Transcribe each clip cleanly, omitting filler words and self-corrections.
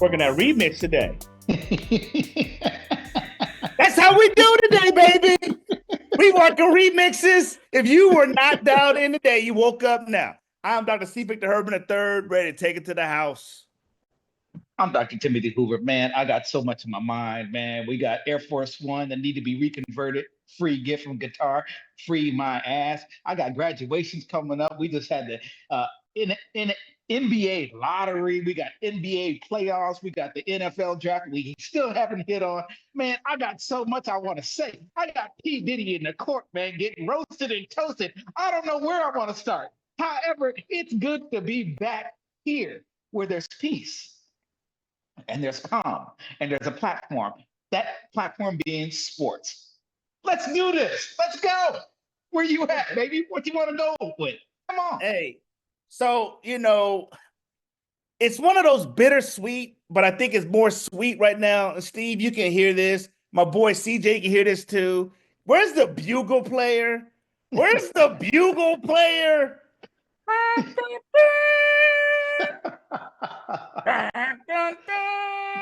Working that remix today. That's how we do today, baby. We working remixes. If you were not down in today, you woke up now. I'm Dr. C. Victor Herman III, ready to take it to the house. I'm Dr. Timothy Hoover. Man, I got so much in my mind, man. We got Air Force One that need to be reconverted. Free gift from guitar. Free my ass. I got graduations coming up. We just had the in NBA lottery. We got NBA playoffs. We got the NFL draft. We still haven't hit on. Man, I got so much I want to say. I got P. Diddy in the court, man, getting roasted and toasted. I don't know where I want to start. However, it's good to be back here where there's peace and there's calm and there's a platform. That platform being sports. Let's do this. Let's go. Where you at, baby? What you want to go with? Come on. Hey, so, it's one of those bittersweet, but I think it's more sweet right now. Steve, you can hear this. My boy CJ can hear this too. Where's the bugle player? Where's the bugle player?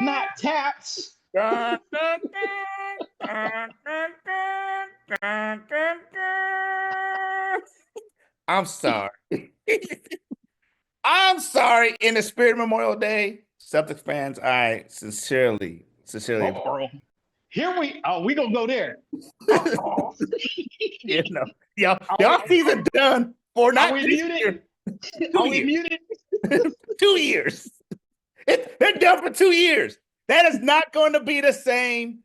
Not taps. I'm sorry. I'm sorry. In the spirit of Memorial Day, Celtics fans, I sincerely. Here we gonna go there. Y'all season done for not Are we muted? Are we muted? 2 years. They're done for 2 years. That is not going to be the same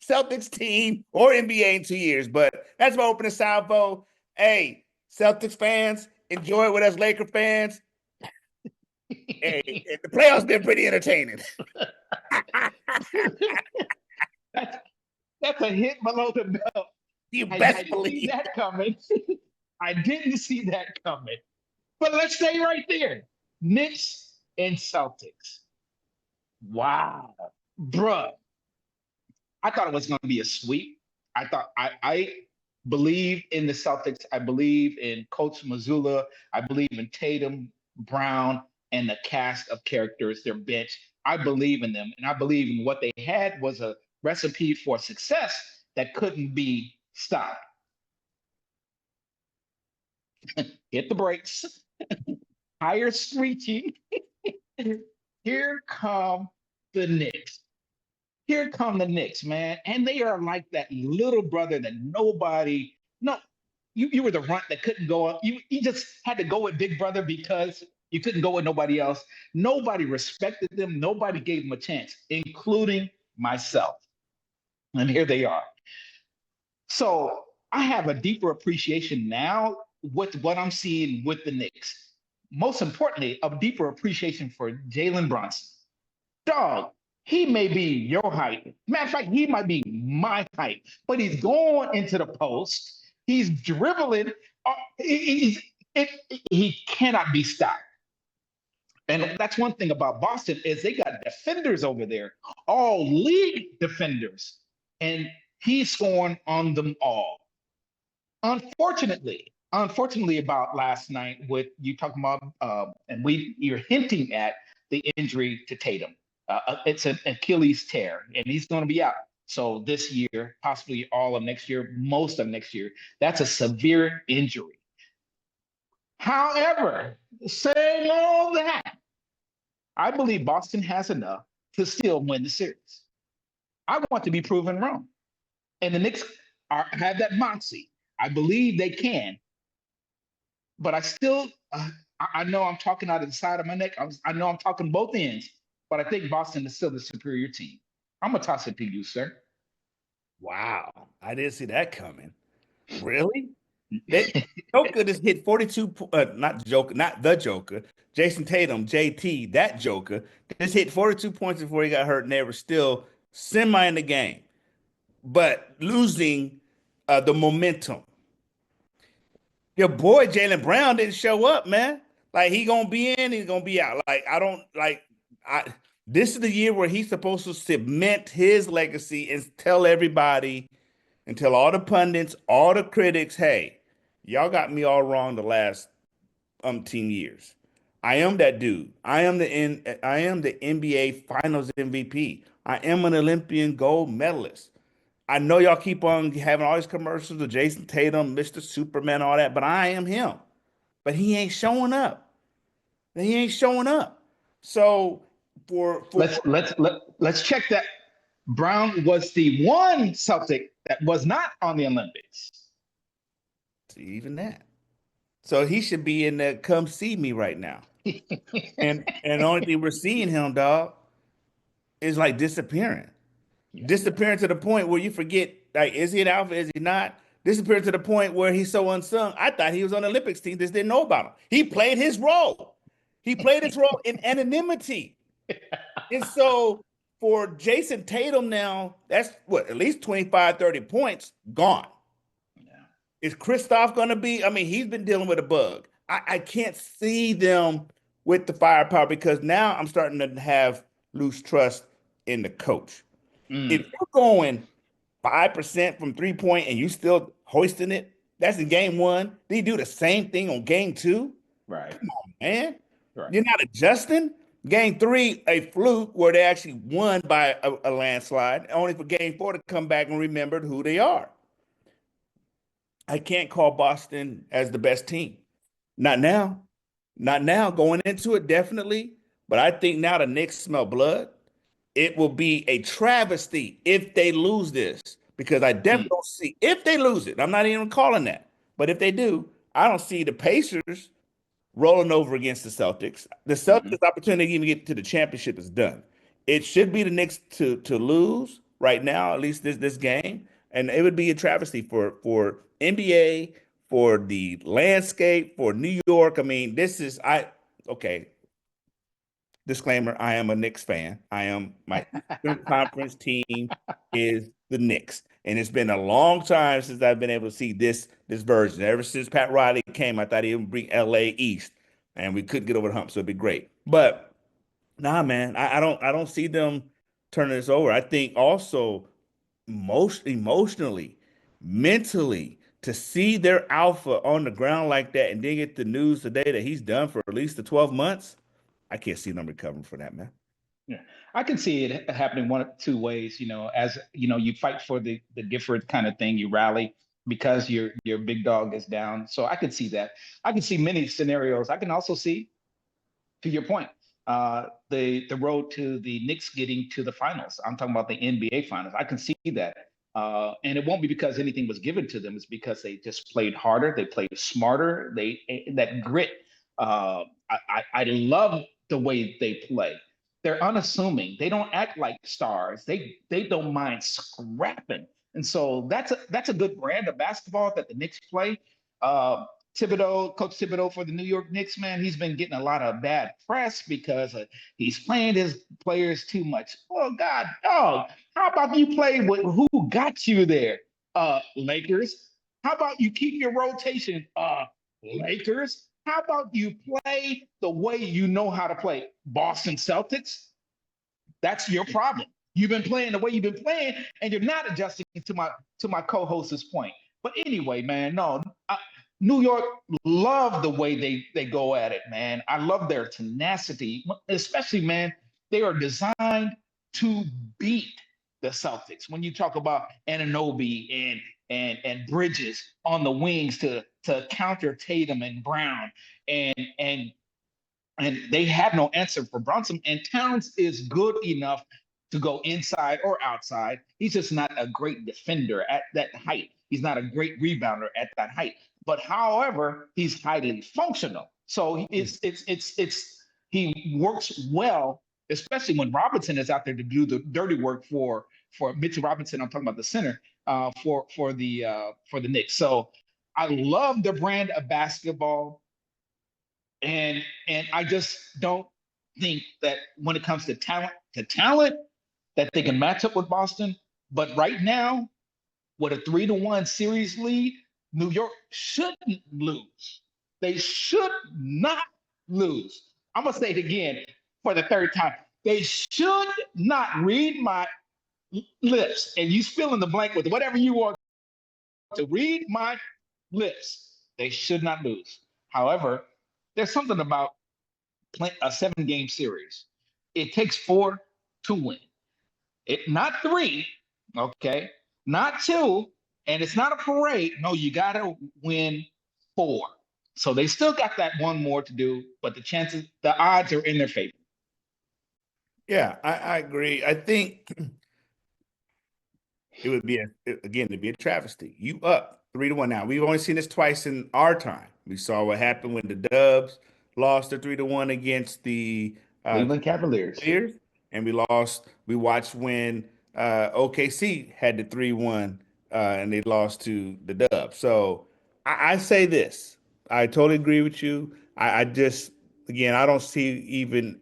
Celtics team or NBA in 2 years. But that's my opening salvo. Hey, Celtics fans, enjoy it with us Laker fans. Hey, the playoffs been pretty entertaining. That's a hit below the belt. You best believe that coming. I didn't see that coming. But let's stay right there. Knicks and Celtics. Wow. Bruh. I thought it was going to be a sweep. I believe in the Celtics. I believe in Coach Mazzulla. I believe in Tatum, Brown, and the cast of characters, their bench. I believe in them. And I believe in what they had was a recipe for success that couldn't be stopped. Hit the brakes. Higher screeching. Here come the Knicks. Here come the Knicks, man. And they are like that little brother that you were the runt that couldn't go up. You just had to go with Big Brother because you couldn't go with nobody else. Nobody respected them. Nobody gave them a chance, including myself. And here they are. So I have a deeper appreciation now with what I'm seeing with the Knicks. Most importantly, a deeper appreciation for Jalen Brunson. Dog, he may be your height. Matter of fact, he might be my height, but he's going into the post. He's dribbling. He cannot be stopped. And that's one thing about Boston is they got defenders over there, all league defenders, and he's scoring on them all. Unfortunately about last night, with you talking about, you're hinting at the injury to Tatum. It's an Achilles tear, and he's going to be out. So this year, possibly all of next year, most of next year, that's a severe injury. However, saying all that, I believe Boston has enough to still win the series. I want to be proven wrong. And the Knicks have that moxie. I believe they can. But I still, I know I'm talking out of the side of my neck. I know I'm talking both ends. But I think Boston is still the superior team. I'm going to toss it to you, sir. Wow. I didn't see that coming. Really? Joker just hit 42, not the Joker. Jason Tatum, JT, that Joker, just hit 42 points before he got hurt, and they were still semi in the game, but losing the momentum. Your boy Jaylen Brown didn't show up, man. Like, he gonna be in, he's gonna be out. This is the year where he's supposed to cement his legacy and tell everybody and tell all the pundits, all the critics, hey, y'all got me all wrong the last umpteen years. I am that dude. I am the NBA Finals MVP. I am an Olympian gold medalist. I know y'all keep on having all these commercials of Jason Tatum, Mr. Superman, all that, but I am him. But he ain't showing up. He ain't showing up. So for Let's check that. Brown was the one Celtic that was not on the Olympics. even that. So he should be in the come see me right now. And the only thing we're seeing him, dog, is like disappearing. Disappearing to the point where you forget, like, is he an alpha? Is he not? Disappearing to the point where he's so unsung. I thought he was on the Olympics team, just didn't know about him. He played his role. He played his role in anonymity. And so for Jason Tatum now, that's what, at least 25, 30 points gone. Yeah. Is Kristoff going to be? I mean, he's been dealing with a bug. I can't see them with the firepower because now I'm starting to have loose trust in the coach. If you're going 5% from 3-point and you still hoisting it, that's in game one. Then you do the same thing on game two. Right. Come on, man. Right. You're not adjusting. Game three, a fluke where they actually won by a landslide, only for game four to come back and remembered who they are. I can't call Boston as the best team. Not now. Not now. Going into it, definitely. But I think now the Knicks smell blood. It will be a travesty if they lose this because I definitely don't see if they lose it. I'm not even calling that. But if they do, I don't see the Pacers rolling over against the Celtics. The Celtics' opportunity to even get to the championship is done. It should be the Knicks to lose right now, at least this game. And it would be a travesty for NBA, for the landscape, for New York. I mean, this is okay. Disclaimer, I am a Knicks fan. My conference team is the Knicks. And it's been a long time since I've been able to see this version. Ever since Pat Riley came, I thought he would bring LA East. And we couldn't get over the hump, so it'd be great. But nah, man, I don't see them turning this over. I think also emotionally, mentally, to see their alpha on the ground like that and then get the news today that he's done for at least the 12 months. I can't see them recovering for that, man. Yeah, I can see it happening one of two ways. As you fight for the Gifford kind of thing. You rally because your big dog is down. So I can see that. I can see many scenarios. I can also see, to your point, the road to the Knicks getting to the finals. I'm talking about the NBA finals. I can see that. And it won't be because anything was given to them. It's because they just played harder. They played smarter. That grit. I love the way they play. They're unassuming. They don't act like stars. They don't mind scrapping. And so that's a good brand of basketball that the Knicks play. Coach Thibodeau for the New York Knicks, man, he's been getting a lot of bad press because he's playing his players too much. Oh, God, dog, how about you play with who got you there? Lakers. How about you keep your rotation? Lakers. How about you play the way you know how to play? Boston Celtics. That's your problem. You've been playing the way you've been playing, and you're not adjusting to my co-host's point. But anyway, man, no, New York love the way they go at it, man. I love their tenacity, especially, man. They are designed to beat the Celtics. When you talk about Anunoby and Bridges on the wings to counter Tatum and Brown, and they have no answer for Brunson. And Towns is good enough to go inside or outside. He's just not a great defender at that height. He's not a great rebounder at that height. But however, he's highly functional. So he works well, especially when Robinson is out there to do the dirty work for Mitchell Robinson. I'm talking about the center for the Knicks. So I love the brand of basketball, and I just don't think that when it comes to talent, that they can match up with Boston. But right now, with a 3-1 series lead, New York shouldn't lose. They should not lose. I'm going to say it again for the third time. They should not, read my lips, and you fill in the blank with whatever you want to, read my lips. They should not lose. However, there's something about a 7-game series. It takes 4 to win. Not 3, okay, not 2, and it's not a parade. No, you gotta win 4. So they still got that one more to do, but the odds are in their favor. Yeah, I agree. I think it would be it'd be a travesty. You up 3-1 now. We've only seen this twice in our time. We saw what happened when the Dubs lost the 3-1 against the Cleveland Cavaliers. Cavaliers, and we lost. We watched when OKC had the 3-1 and they lost to the Dubs. So I say this. I totally agree with you. I just again I don't see even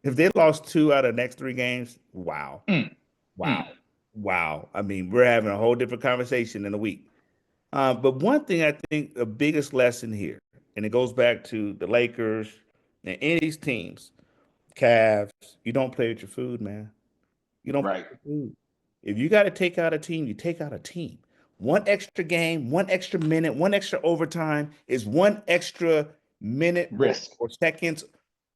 if they lost 2 out of the next 3 games. Wow, Mm, wow. mm. Wow. I mean, we're having a whole different conversation in a week. But one thing I think the biggest lesson here, and it goes back to the Lakers and any of these teams, Cavs, you don't play with your food, man. You don't play Right. with your food. If you got to take out a team, you take out a team. One extra game, one extra minute, one extra overtime is one extra minute Risk. or seconds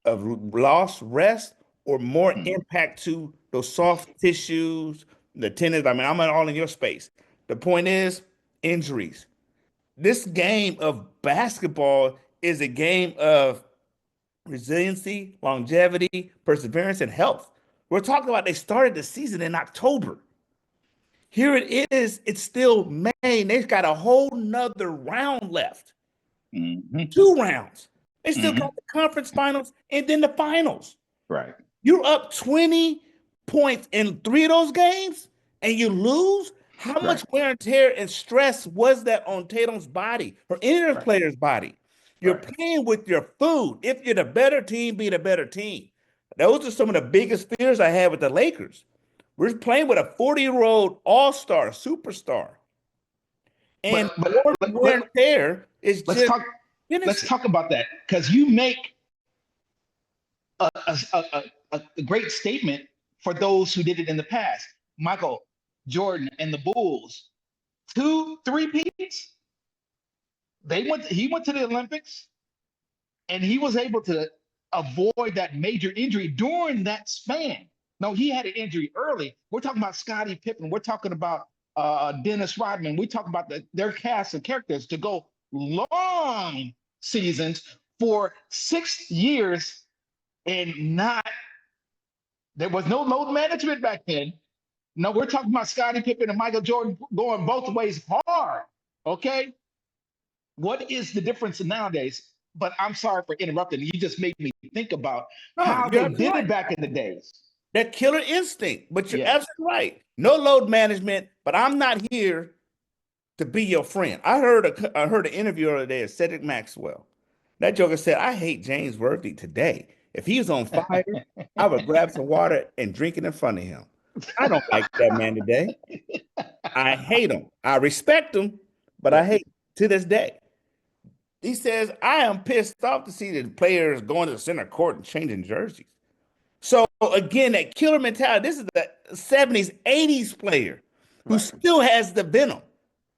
of lost rest or more Mm. impact to those soft tissues, the tendons. I mean, I'm all in your space. The point is injuries. This game of basketball is a game of resiliency, longevity, perseverance, and health. We're talking about they started the season in October. Here it is, it's still May, and they've got a whole nother round left. Mhm. 2 rounds. They still Mhm. got the conference finals and then the finals. Right. You're up 20 points in 3 of those games and you lose. How much Right. wear and tear and stress was that on Tatum's body or any of the Right. player's body? You're Right. playing with your food. If you're the better team, be the better team. Those are some of the biggest fears I had with the Lakers. We're playing with a 40-year-old all-star, superstar. And But more let, wear let, and tear is let's just talk. Let's finishing. talk about that because you make a great statement for those who did it in the past. Michael Jordan and the Bulls, 2 3-peats. He went to the Olympics and he was able to avoid that major injury during that span. No, he had an injury early. We're talking about Scottie Pippen. We're talking about Dennis Rodman. We talk about their cast of characters to go long seasons for 6 years and not. There was no load management back then. No, we're talking about Scottie Pippen and Michael Jordan going both ways hard. Okay, what is the difference nowadays? But I'm sorry for interrupting. You just made me think about No, how you're they absolutely did right. it back in the days. That killer instinct. But you're Yeah. absolutely right. No load management, but I'm not here to be your friend. I heard an interview the other day of Cedric Maxwell. That joker said, I hate James Worthy today. If he was on fire, I would grab some water and drink it in front of him. I don't like that man today. I hate him. I respect him, but I Yeah. hate him to this day. He says, I am pissed off to see the players going to the center court and changing jerseys. So again, that killer mentality. This is the 70s, 80s player who Right. still has the venom.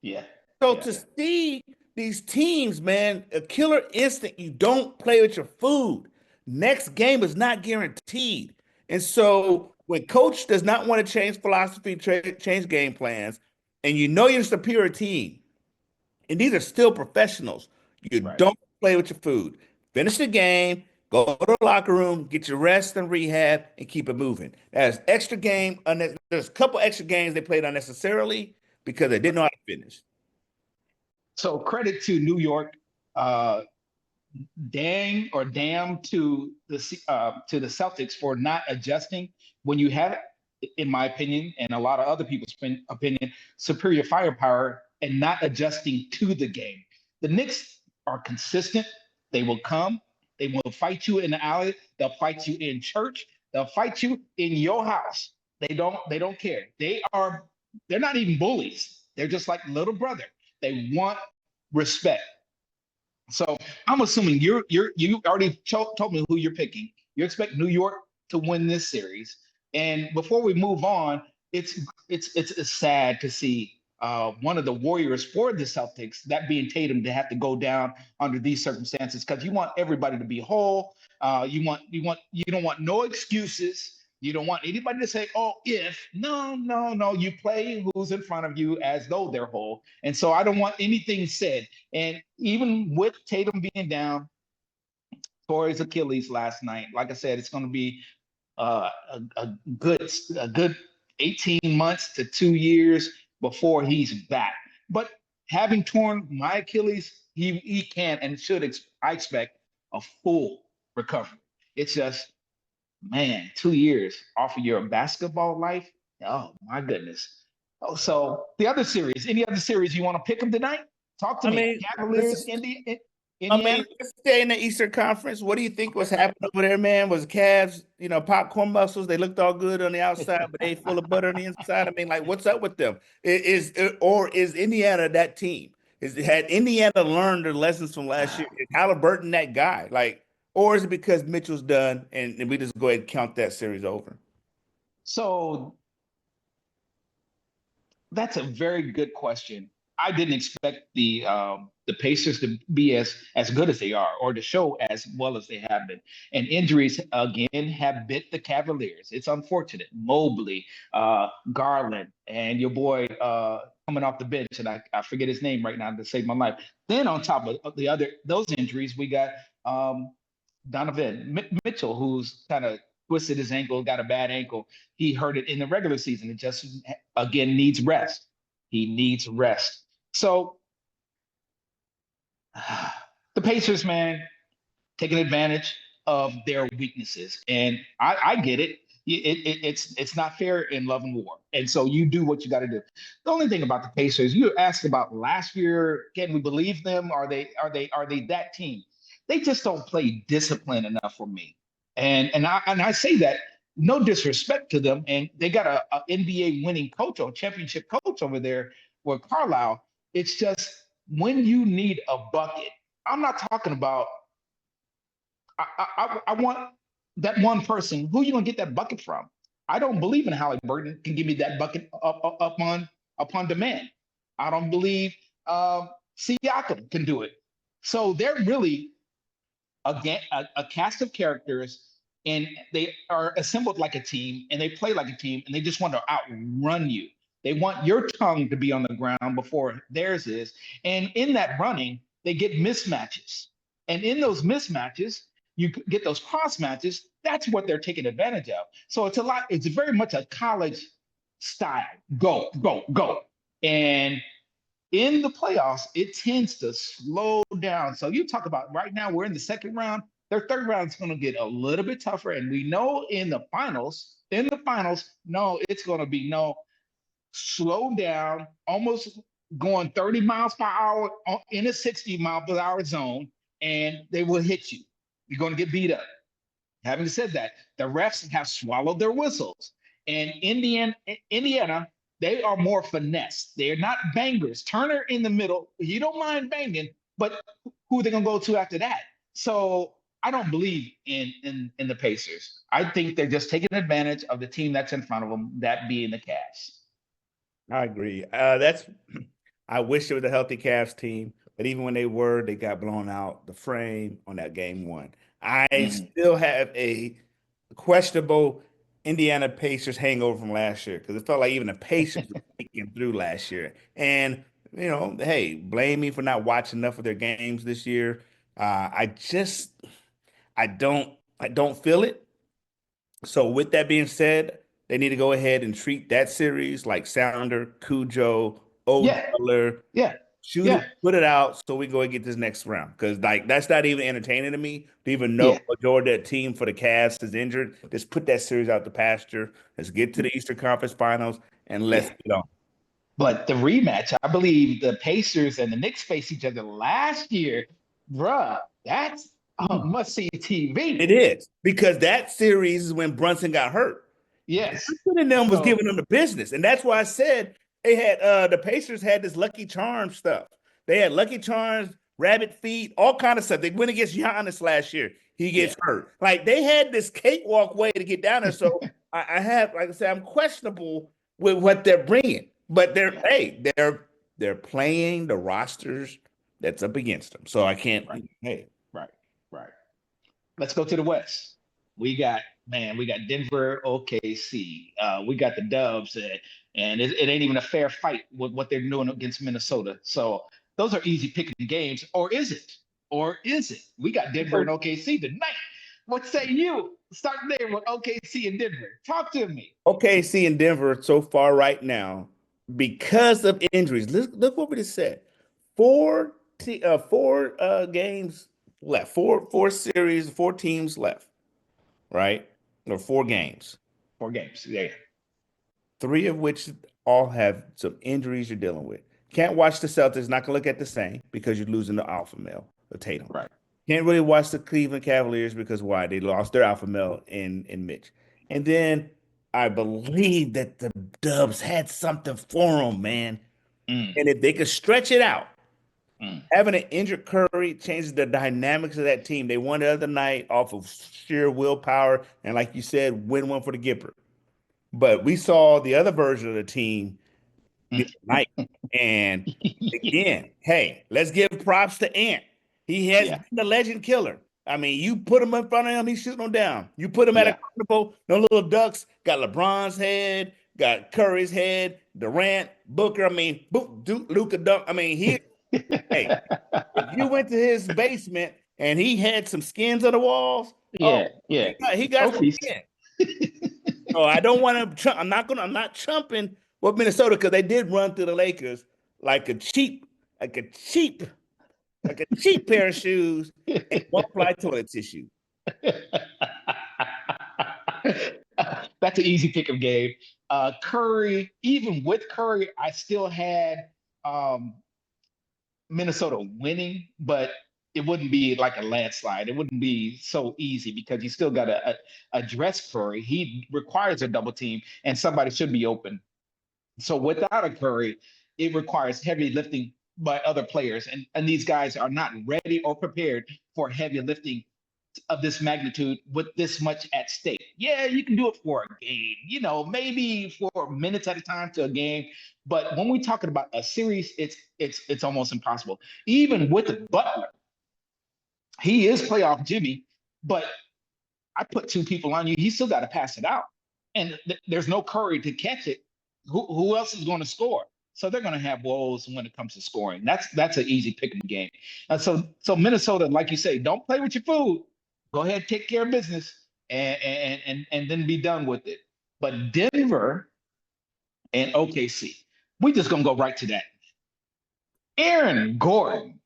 Yeah. So Yeah. to see these teams, man, a killer instinct, you don't play with your food. Next game is not guaranteed. And so when coach does not want to change philosophy, change game plans, and you know you're a superior team, and these are still professionals, you Right. don't play with your food. Finish the game, go to the locker room, get your rest and rehab, and keep it moving. There's extra game. There's a couple extra games they played unnecessarily because they didn't know how to finish. So credit to New York, uh, damn to the Celtics for not adjusting when you have, in my opinion, and a lot of other people's opinion, superior firepower and not adjusting to the game. The Knicks are consistent. They will come. They will fight you in the alley. They'll fight you in church. They'll fight you in your house. They don't care. They're not even bullies. They're just like little brother. They want respect. So I'm assuming you already told me who you're picking. You expect New York to win this series. And before we move on, it's sad to see one of the warriors for the Celtics, that being Tatum, to have to go down under these circumstances, because you want everybody to be whole. You don't want no excuses. You don't want anybody to say, "Oh, if." No. You play who's in front of you as though they're whole, and so I don't want anything said. And even with Tatum being down, tore his Achilles last night. Like I said, it's going to be a good 18 months to 2 years before he's back. But having torn my Achilles, he can and should, I expect, a full recovery. It's just, man, 2 years off of your basketball life. Oh my goodness. Oh, so the other series, any other series you want to pick them tonight? Talk to I me. mean, Cavaliers, Indiana. let's stay in the Eastern Conference. What do you think was happening over there, man? Was Cavs, popcorn muscles? They looked all good on the outside, but they full of butter on the inside. I mean, like, what's up with them? Is Indiana that team? Had Indiana learned their lessons from last year? Is Halliburton that guy? Like, or is it because Mitchell's done and we just go ahead and count that series over? So that's a very good question. I didn't expect the Pacers to be as good as they are, or to show as well as they have been. And injuries again have bit the Cavaliers. It's unfortunate. Mobley, Garland, and your boy coming off the bench, and I forget his name right now to save my life. Then on top of those injuries, we got Donovan Mitchell, who's kind of twisted his ankle, got a bad ankle. He hurt it in the regular season. It just, again, needs rest. He needs rest. So the Pacers, man, taking advantage of their weaknesses. And I get it. It's not fair in love and war. And so you do what you got to do. The only thing about the Pacers, you asked about last year, can we believe them? Are they that team? They just don't play discipline enough for me. And I say that, no disrespect to them. And they got a NBA winning coach, or championship coach over there with Carlisle. It's just, when you need a bucket, I'm not talking about, I want that one person. Who you gonna get that bucket from? I don't believe in Halliburton can give me that bucket upon demand. I don't believe Siakam can do it. So they're really a cast of characters, and they are assembled like a team, and they play like a team, and they just want to outrun you. They want your tongue to be on the ground before theirs is. And in that running, they get mismatches. And in those mismatches, you get those cross matches. That's what they're taking advantage of. So it's very much a college style. Go, go, go. And in the playoffs, it tends to slow down. So you talk about right now, we're in the second round. Their third round is going to get a little bit tougher. And we know in the finals, no, it's going to be no, slow down, almost going 30 miles per hour in a 60-mile-per-hour zone, and they will hit you. You're going to get beat up. Having said that, the refs have swallowed their whistles. And Indiana, they are more finesse. They're not bangers. Turner in the middle, you don't mind banging, but who are they going to go to after that? So I don't believe in the Pacers. I think they're just taking advantage of the team that's in front of them, that being the Cavs. I agree. I wish it was a healthy Cavs team, but even when they got blown out the frame on that game one. I still have a questionable Indiana Pacers hangover from last year, because it felt like even the Pacers were breaking through last year. And hey, blame me for not watching enough of their games this year. I don't feel it. So with that being said, they need to go ahead and treat that series like Sounder, Cujo, Yeah, O'Diller, yeah, shoot it, yeah, put it out so we can go and get this next round. Because like that's not even entertaining to me to even know yeah. a Georgia team for the Cavs is injured. Just put that series out the pasture. Let's get to the Eastern Conference Finals and let's Yeah. get on. But the rematch, I believe the Pacers and the Knicks faced each other last year. Bruh, that's a must-see It TV. is because that series is when Brunson got hurt. Yes. Brunson and them was So, giving them the business, and that's why I said they had the Pacers had this Lucky Charms stuff. They had Lucky Charms, Rabbit Feet, all kind of stuff. They went against Giannis last year. He yeah. gets hurt. Like they had this cakewalk way to get down there. So I have, like I said, I'm questionable with what they're bringing. But they're playing the rosters that's up against them. So I can't. Right, Hey, right, right. Let's go to the West. We got Denver, OKC. We got the Dubs, and it ain't even a fair fight with what they're doing against Minnesota. So those are easy picking games, or is it? Or is it? We got Denver and OKC tonight. What say you? Start there with OKC and Denver. Talk to me. OKC and Denver so far right now because of injuries. Look what we just said. Four games left. Four series, four teams left. Right? Or four games. 4 games. Yeah. Three of which all have some injuries you're dealing with. Can't watch the Celtics. Not gonna look at the same because you're losing the alpha male, the Tatum. Right. Can't really watch the Cleveland Cavaliers because why? They lost their alpha male in Mitch. And then I believe that the Dubs had something for them, man. Mm, And if they could stretch it out, mm. having an injured Curry changes the dynamics of that team. They won the other night off of sheer willpower, and like you said, win one for the Gipper. But we saw the other version of the team the other night. And again, hey, let's give props to Ant. He has Yeah. been the legend killer. I mean, you put him in front of him, he's shooting them down. You put him at a Yeah. carnival, no little ducks, got LeBron's head, got Curry's head, Durant, Booker. I mean, Luka Dunk. I mean, hey, if you went to his basement and he had some skins on the walls, oh, Yeah. Yeah. he got some Trophies. skin. Oh, I don't want to. I'm not chumping with Minnesota because they did run through the Lakers like a cheap, like a cheap, like a cheap pair of shoes and one ply toilet tissue. That's an easy pick of game. Curry, even with Curry, I still had um, Minnesota winning, but it wouldn't be like a landslide. It wouldn't be so easy because you still got to address Curry. He requires a double team, and somebody should be open. So without a Curry, it requires heavy lifting by other players, and these guys are not ready or prepared for heavy lifting of this magnitude with this much at stake. Yeah, you can do it for a game, maybe for minutes at a time to a game. But when we're talking about a series, it's almost impossible. Even with Butler, he is playoff Jimmy, but I put two people on you. He still got to pass it out, and there's no Curry to catch it. Who else is going to score? So they're going to have woes when it comes to scoring. That's an easy pick 'em game. So Minnesota, like you say, don't play with your food. Go ahead, take care of business, and then be done with it. But Denver and OKC, we just gonna go right to that. Aaron Gordon,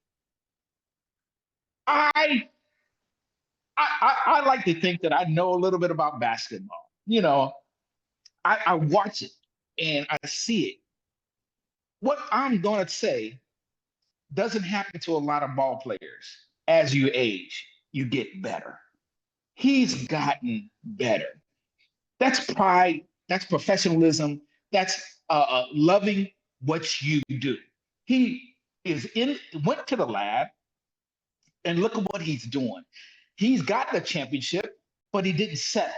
I I like to think that I know a little bit about basketball. I watch it and I see it. What I'm gonna say doesn't happen to a lot of ball players. As you age, you get better. He's gotten better. That's pride. That's professionalism. That's loving what you do. He went to the lab and look at what he's doing. He's got the championship, but he didn't settle.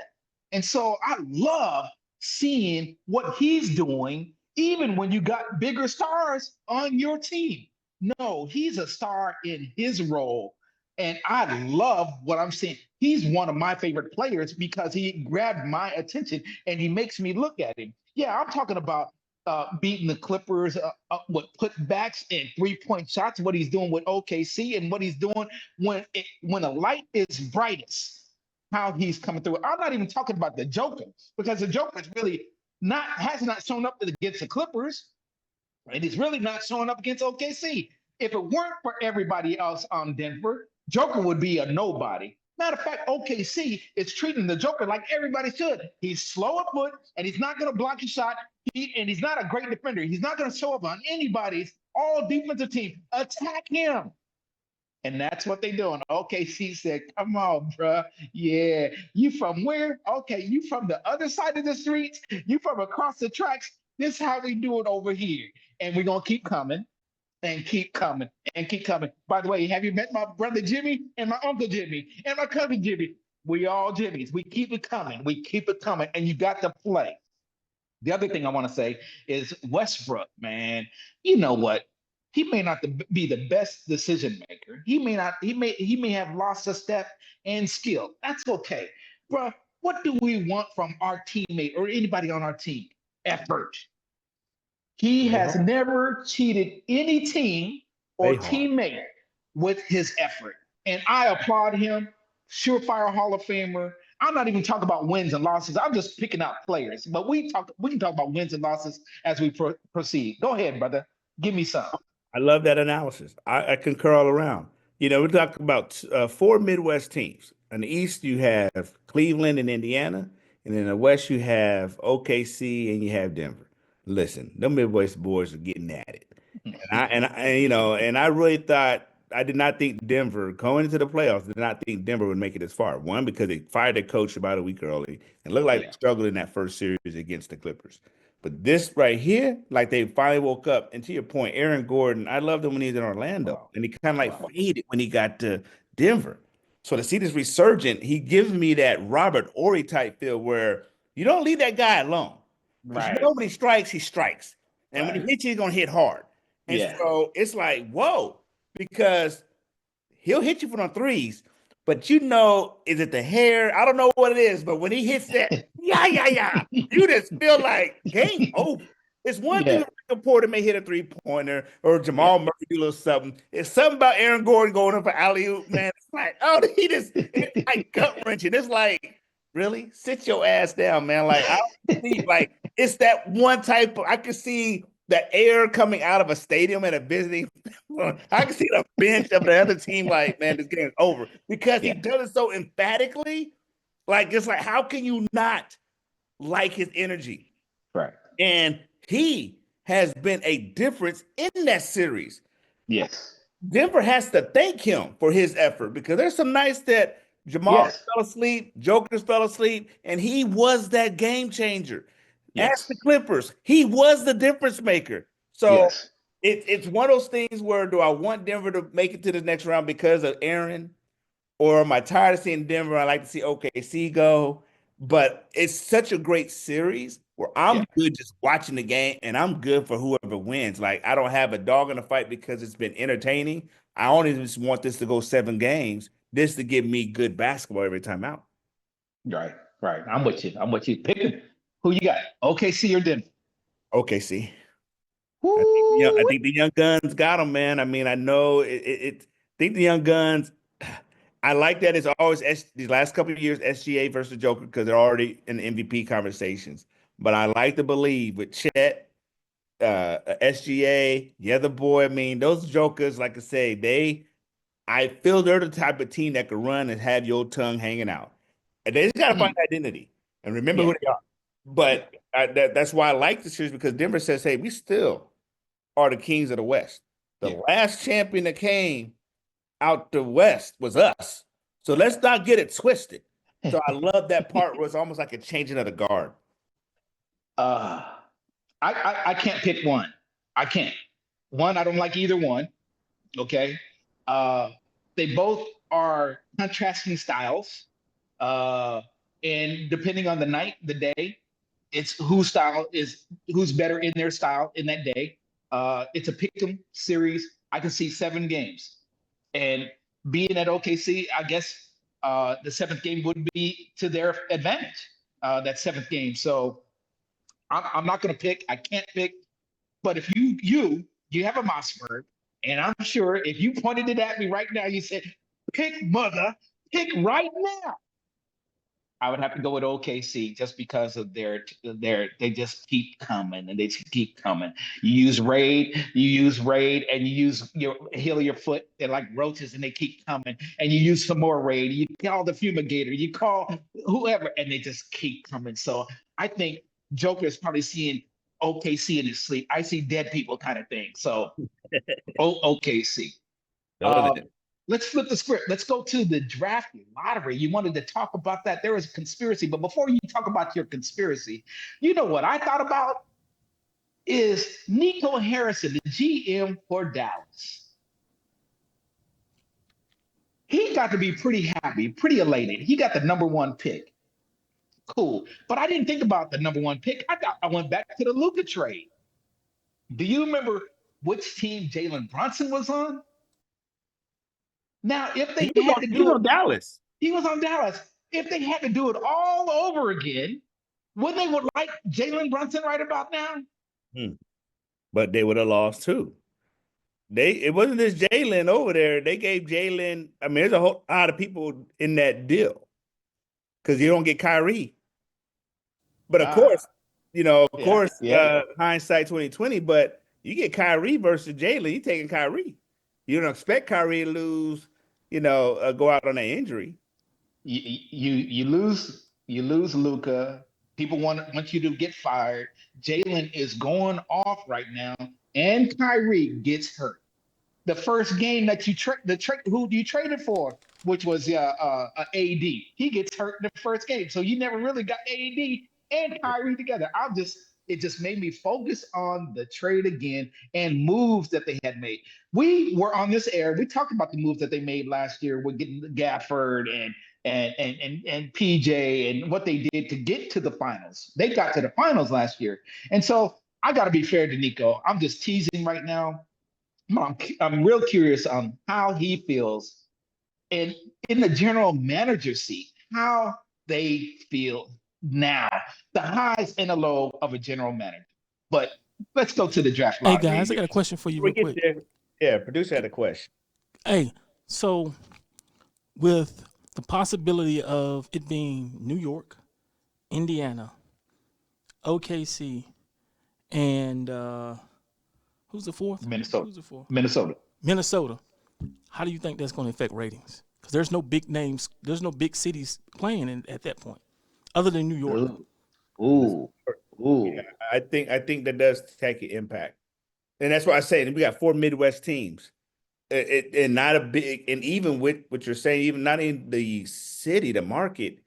And so I love seeing what he's doing, even when you got bigger stars on your team. No, he's a star in his role. And I love what I'm seeing. He's one of my favorite players because he grabbed my attention and he makes me look at him. Yeah, I'm talking about beating the Clippers with putbacks and 3-point shots, what he's doing with OKC and what he's doing when the light is brightest, how he's coming through. I'm not even talking about the Joker because the Joker is really has not shown up against the Clippers, and he's really not showing up against OKC. If it weren't for everybody else on Denver, Joker would be a nobody. Matter of fact, OKC is treating the Joker like everybody should. He's slow of foot, and he's not going to block a shot. And he's not a great defender. He's not going to show up on anybody's all defensive team. Attack him. And that's what they're doing. OKC said, come on, bro. Yeah. You from where? Okay. You from the other side of the streets? You from across the tracks? This is how we do it over here. And we're going to keep coming and keep coming and keep coming. By the way, have you met my brother Jimmy and my uncle Jimmy and my cousin Jimmy? We all Jimmys. We keep it coming. We keep it coming. And you got to play. The other thing I want to say is Westbrook, man. You know what? He may not be the best decision maker. He may not. He may have lost a step in skill. That's okay, bro. What do we want from our teammate or anybody on our team? Effort. He Play has hard. never cheated any team or Play hard. teammate with his effort. And I applaud him. Surefire Hall of Famer. I'm not even talking about wins and losses. I'm just picking out players. But we can talk about wins and losses as we proceed. Go ahead, brother. Give me some. I love that analysis. I concur all around. We're talking about four Midwest teams. In the East, you have Cleveland and Indiana, and in the West, you have OKC and you have Denver. Listen, the Midwest boys are getting at it, and I really thought I did not think Denver going into the playoffs. Did not think Denver would make it as far. One, because they fired their coach about a week early and looked like they Yeah. struggled in that first series against the Clippers. But this right here, like they finally woke up. And to your point, Aaron Gordon, I loved him when he was in Orlando, Wow. and he kind of like Wow. faded when he got to Denver. So to see this resurgent, he gives me that Robert Ory type feel where you don't leave that guy alone. Because Right. when he strikes. And when he Right. hits you, he's gonna hit hard. And Yeah. so it's like, whoa, because he'll hit you for the threes, but is it the hair? I don't know what it is, but when he hits that, yeah, you just feel like game over. It's one thing Yeah. if Michael Porter may hit a 3-pointer or Yeah. Jamal Murray do a little something. It's something about Aaron Gordon going up for alley-oop, man. It's like, it's like gut wrenching. It's like, really? Sit your ass down, man. Like, I don't see, like, it's that one type of, I can see the air coming out of a stadium at a visiting. I can see the bench of the other team like, man, this game's over because he Yeah. does it so emphatically. Like, it's like, how can you not like his energy? Right. And he has been a difference in that series. Yes. Denver has to thank him for his effort because there's some nights that Jamal Yes. fell asleep, Jokers fell asleep, and he was that game changer. Ask Yes. the Clippers. He was the difference maker. So Yes. it's one of those things where do I want Denver to make it to the next round because of Aaron? Or am I tired of seeing Denver? I like to see OKC go. But it's such a great series where I'm Yeah. good just watching the game and I'm good for whoever wins. Like I don't have a dog in the fight because it's been entertaining. I only just want this to go 7 games, this to give me good basketball every time out. Right. Right. I'm with you. Pick who you got. OKC or Denver? OKC. Woo! I think the young guns got them, man. I mean, I know it think the young guns. I like that it's always these last couple of years SGA versus Joker because they're already in the MVP conversations. But I like to believe with Chet, SGA, the other boy. I mean, those Jokers, like I say, I feel they're the type of team that could run and have your tongue hanging out. And they just got to find identity and remember Yeah. who they are. But that's why I like the series because Denver says, hey, we still are the kings of the West. The Yeah. last champion that came out the West was us. So let's not get it twisted. So I love that part where it's almost like a changing of the guard. I can't pick one. I can't. One, I don't like either one. Okay. They both are contrasting styles. And depending on the night, the day, it's who's better in their style in that day. It's a pick'em series. I can see 7 games. And being at OKC, I guess the seventh game would be to their advantage. That seventh game. So I'm not going to pick. I can't pick. But if you have a Mossberg, and I'm sure if you pointed it at me right now, you said, "Pick mother, pick right now." I would have to go with OKC just because of their they just keep coming and they just keep coming. You use raid, and you use your heel of your foot. They're like roaches and they keep coming. And you use some more raid. You call the fumigator, you call whoever, and they just keep coming. So I think Joker is probably seeing OKC in his sleep. I see dead people kind of thing. So OKC. Let's flip the script. Let's go to the draft lottery. You wanted to talk about that. There was a conspiracy, but before you talk about your conspiracy, you know what I thought about is Nico Harrison, the GM for Dallas. He got to be pretty happy, pretty elated. He got the #1 pick. Cool. But I didn't think about the number one pick. I went back to the Luka trade. Do you remember which team Jalen Brunson was on? Now, if they had to He was do it, on Dallas. he was on Dallas. If they had to do it all over again, wouldn't they would like Jalen Brunson right about now? But they would have lost too. It wasn't just Jalen over there. They gave Jalen. I mean, there's a whole lot of people in that deal because you don't get Kyrie. But of course, hindsight 2020. But you get Kyrie versus Jalen. You taking Kyrie. You don't expect Kyrie to lose. Go out on an injury. You lose Luka. People want you to get fired. Jalen is going off right now, and Kyrie gets hurt. The first game that who you traded for, which was AD, he gets hurt in the first game, so you never really got AD and Kyrie together. It just made me focus on the trade again and moves that they had made. We were on this air. We talked about the moves that they made last year with getting Gafford and PJ and what they did to get to the finals. They got to the finals last year. And so I got to be fair to Nico. I'm just teasing right now. I'm real curious on how he feels and in the general manager seat, how they feel now, the highs and the low of a general manager. But let's go to the draft. Hey guys, I got a question for you real quick. Yeah, producer had a question. Hey, so with the possibility of it being New York, Indiana, OKC, and who's the fourth? Minnesota. Who's the fourth? Minnesota. How do you think that's going to affect ratings? Because there's no big names, there's no big cities playing at that point, other than New York. Ooh. Yeah, I think that does take an impact, and that's why I say we got 4 Midwest teams, and not a big. And even with what you're saying, even not in the city, the market,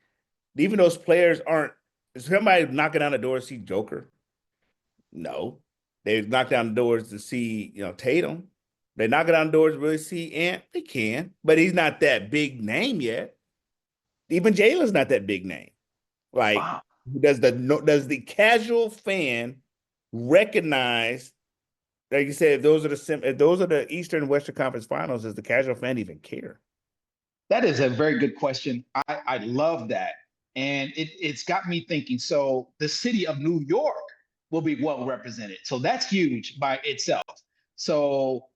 even those players aren't. Is somebody knocking down the door to see Joker? No, they knock down the doors to see Tatum. They knock down the doors to really see Ant. They can, but he's not that big name yet. Even Jalen's not that big name. Like, wow. Does the casual fan recognize? Like you said, if those are the Eastern and Western Conference Finals, does the casual fan even care? That is a very good question. I love that, and it's got me thinking. So the city of New York will be well represented, so that's huge by itself. So,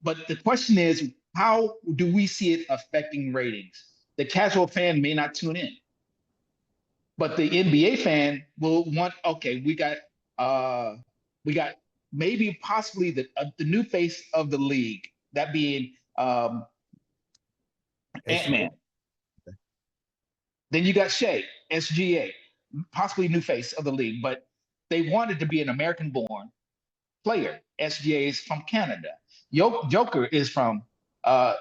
but the question is, how do we see it affecting ratings? The casual fan may not tune in, but the NBA fan will want. Okay, we got maybe possibly the new face of the league, that being Ant-Man. Then you got Shea, SGA, possibly new face of the league, but they wanted to be an American-born player. SGA is from Canada. Joker is from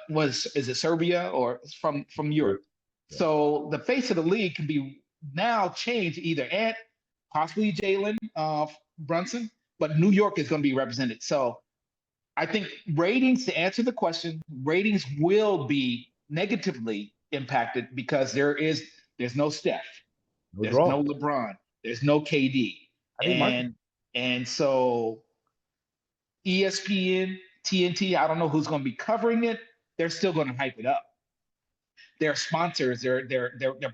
is it Serbia or from Europe? Yeah. So the face of the league can be now changed either Ant, possibly Jalen Brunson, but New York is going to be represented. So I think ratings, to answer the question, ratings will be negatively impacted because there's no Steph, there's no LeBron, there's no KD, and so ESPN, TNT, I don't know who's going to be covering it. They're still going to hype it up. Their sponsors, their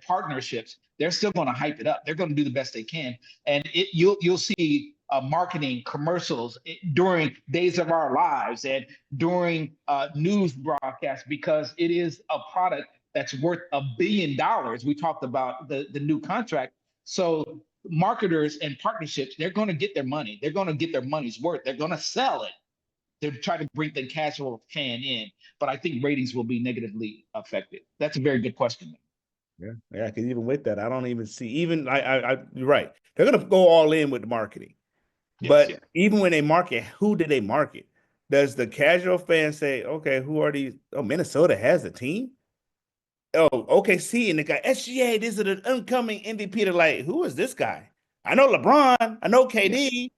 partnerships, they're still going to hype it up. They're going to do the best they can, and you'll see marketing commercials during Days of Our Lives and during news broadcasts, because it is a product that's worth $1 billion. We talked about the new contract. So marketers and partnerships, they're going to get their money. They're going to get their money's worth. They're going to sell it to try to bring the casual fan in. But I think ratings will be negatively affected. That's a very good question. Yeah, because even with that, I don't even see, even you're right. They're going to go all in with the marketing. Yes, but even when they market, who do they market? Does the casual fan say, okay, who are these? Oh, Minnesota has a team? Oh, OKC, and they got SGA, this is an incoming MVP. They're like, who is this guy? I know LeBron. I know KD.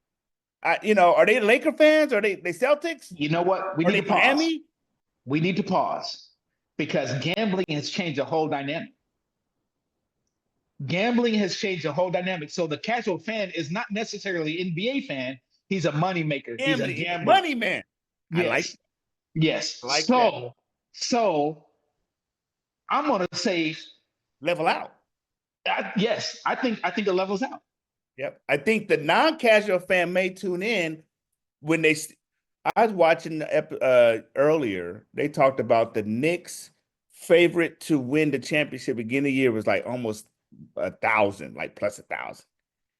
Yes. Are they Laker fans? Are they Celtics? You know what? We need to pause. Miami? We need to pause because gambling has changed the whole dynamic. Gambling has changed the whole dynamic. So the casual fan is not necessarily an NBA fan. He's a money maker. He's a Gambling, he's a gambler. money man. I like Yes. Yes. that. So I'm gonna say Level out. yes. I think it levels out. Yep. I think the non-casual fan may tune in when they. I was watching the earlier. They talked about the Knicks' favorite to win the championship beginning of the year was like almost 1,000, like plus 1,000.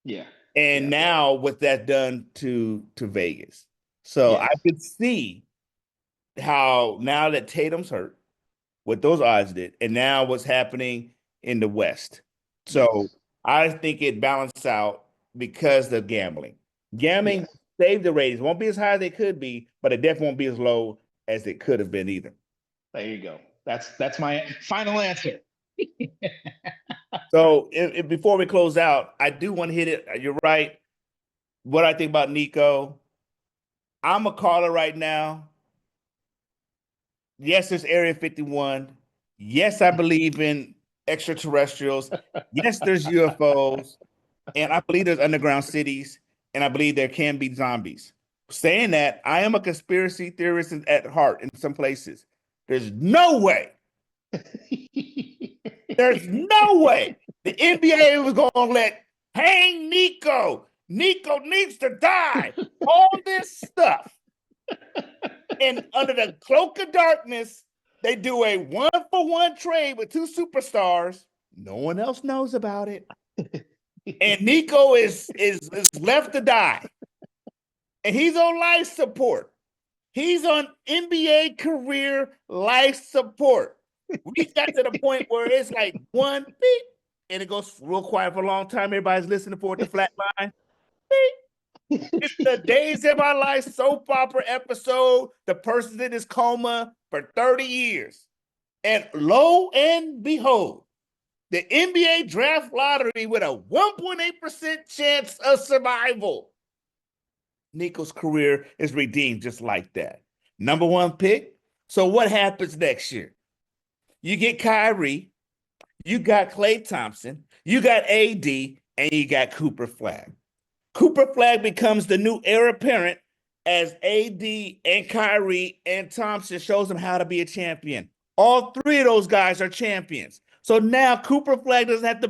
Yeah. And now what that done to Vegas. So I could see how now that Tatum's hurt, what those odds did, and now what's happening in the West. So I think it balanced out because of gambling. Gambling saved the ratings. Won't be as high as they could be, but it definitely won't be as low as it could have been either. There you go. That's my final answer. So before we close out, I do want to hit it. You're right. What I think about Nico, I'm a caller right now. Yes, there's Area 51. Yes, I believe in extraterrestrials. Yes, there's UFOs. And I believe there's underground cities. And I believe there can be zombies. Saying that, I am a conspiracy theorist at heart in some places. There's no way. There's no way the NBA was going to let hang Nico. Nico needs to die. All this stuff. And under the cloak of darkness, they do a 1-for-1 trade with two superstars. No one else knows about it. And Nico is left to die. And he's on life support. He's on NBA career life support. We got to the point where it's like one beep, and it goes real quiet for a long time. Everybody's listening for it to flatline. Beep. It's the Days of Our Life soap opera episode. The person's in his coma for 30 years. And lo and behold, the NBA draft lottery with a 1.8% chance of survival. Nico's career is redeemed just like that. Number 1 pick. So what happens next year? You get Kyrie, you got Klay Thompson, you got AD, and you got Cooper Flag. Cooper Flag becomes the new heir apparent as AD and Kyrie and Thompson shows them how to be a champion. All three of those guys are champions. So now Cooper Flag doesn't have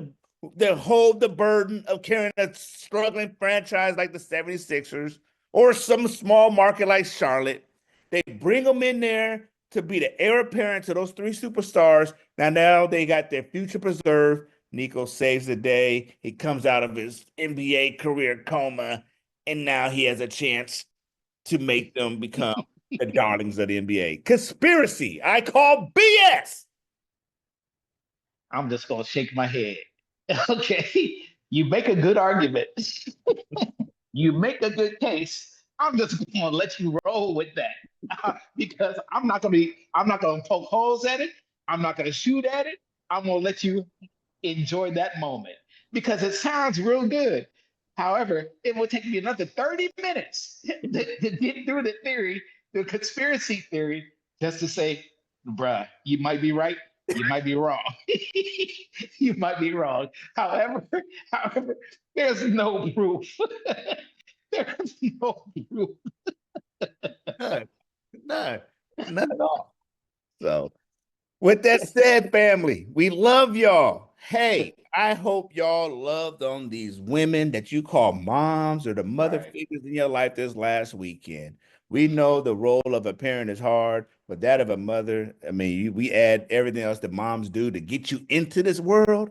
to hold the burden of carrying a struggling franchise like the 76ers or some small market like Charlotte. They bring them in there to be the heir apparent to those three superstars. Now they got their future preserved. Nico saves the day. He comes out of his NBA career coma, and now he has a chance to make them become the darlings of the NBA. Conspiracy. I call BS. I'm just going to shake my head. Okay. You make a good argument. You make a good case. I'm just going to let you roll with that because I'm not going to poke holes at it. I'm not going to shoot at it. I'm going to let you enjoy that moment because it sounds real good. However, it will take me another 30 minutes to get through the theory, the conspiracy theory, just to say, bruh, you might be right. You might be wrong. You might be wrong. However, there's no proof. There's no proof. None at all. So, with that said, family, we love y'all. Hey, I hope y'all loved on these women that you call moms or the mother figures in your life this last weekend. We know the role of a parent is hard, but that of a mother, I mean, we add everything else that moms do to get you into this world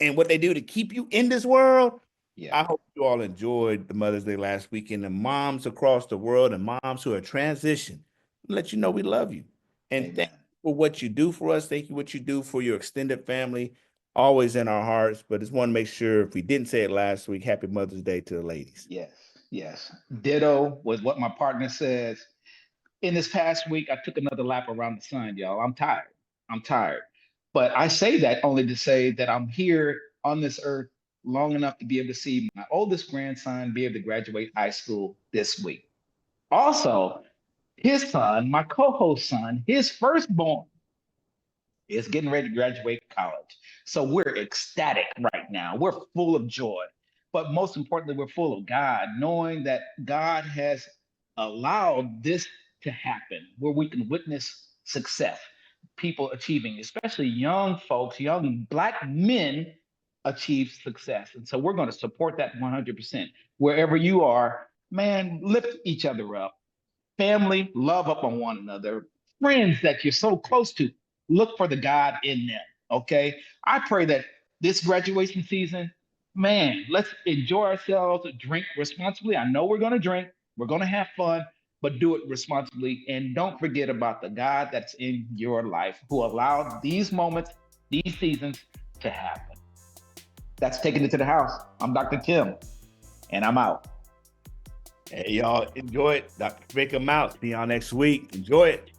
and what they do to keep you in this world. Yeah. I hope you all enjoyed the Mother's Day last weekend. And moms across the world and moms who are transitioned, let you know we love you. And thank you for what you do for us. Thank you for what you do for your extended family. Always in our hearts. But just want to make sure, if we didn't say it last week, happy Mother's Day to the ladies. Yes. Ditto was what my partner says. In this past week, I took another lap around the sun, y'all. I'm tired. But I say that only to say that I'm here on this earth long enough to be able to see my oldest grandson be able to graduate high school this week. Also, his son, my co-host son, his firstborn, is getting ready to graduate college. So we're ecstatic right now. We're full of joy. But most importantly, we're full of God, knowing that God has allowed this to happen where we can witness success, people achieving, especially young folks, young Black men achieve success. And so we're going to support that 100%. Wherever you are, man, lift each other up. Family, love up on one another. Friends that you're so close to, look for the God in them. Okay. I pray that this graduation season, man, let's enjoy ourselves, drink responsibly. I know we're going to drink, we're going to have fun, but do it responsibly. And don't forget about the God that's in your life who allowed these moments, these seasons to happen. That's Taking It to the House. I'm Dr. Tim, and I'm out. Hey, y'all, enjoy it. Dr. Vic, I'm out. See y'all next week. Enjoy it.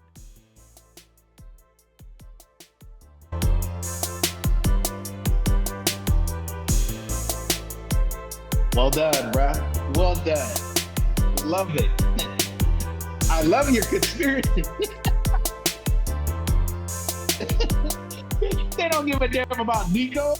Well done, bruh. Well done. Love it. I love your conspiracy. They don't give a damn about Nico.